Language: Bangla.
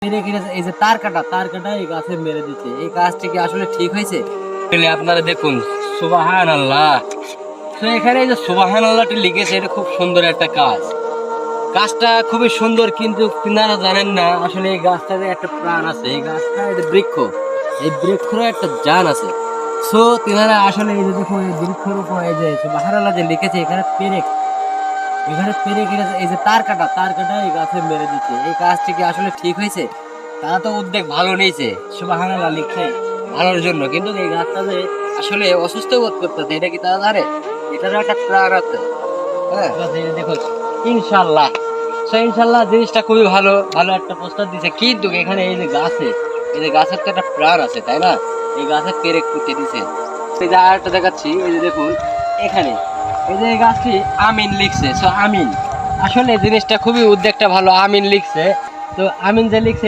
এই যে তার কাটা এই গাছে মেরে দিচ্ছে, এই কাজটি কি আসলে ঠিক হয়েছে? আপনারা দেখুন, সুবহানাল্লাহ। তো এখানে এই যে সুবহানাল্লাহটি লিখেছে, এটা খুব সুন্দর একটা কাজ। গাছটা খুবই সুন্দর, কিন্তু আপনারা জানেন না আসলে এই গাছটাতে একটা প্রাণ আছে। এই গাছটা এটা বৃক্ষ, এই বৃক্ষেরও একটা জান আছে। সো তিনারা আসলে এই যে দেখুন, এই বৃক্ষের উপর এই যে সুবহানাল্লাহ যে লিখেছে, এখানে পেরেক এই যে তার কাটা এই গাছে মেরে দিচ্ছে, এই কাজটি কি আসলে ঠিক হয়েছে? তারা তো উদ্যোগ ভালো নিয়েছে, সুবহানাল্লাহ লিখছে ভালোর জন্য, কিন্তু এই গাছটা যে আসলে অসুস্থ বোধ করতেছে, এটা কি তারা জানে? এটারও একটা প্রাণ আছে। হ্যাঁ, দেখুন, ইনশাল্লাহ। ইনশাল্লাহ জিনিসটা খুবই ভালো ভালো একটা প্রস্তাব দিছে, কিন্তু এখানে এই যে গাছের তো একটা প্রাণ আছে, তাই না? এই গাছের পেরেক পুঁতে দিছে। এই যে আরেকটা দেখাচ্ছি, এই যে দেখুন এখানে এই যে এই গাছটি আমিন লিখছে। আমিন, আসলে জিনিসটা খুবই উদ্যোগটা ভালো, আমিন লিখছে। তো আমিন যে লিখছে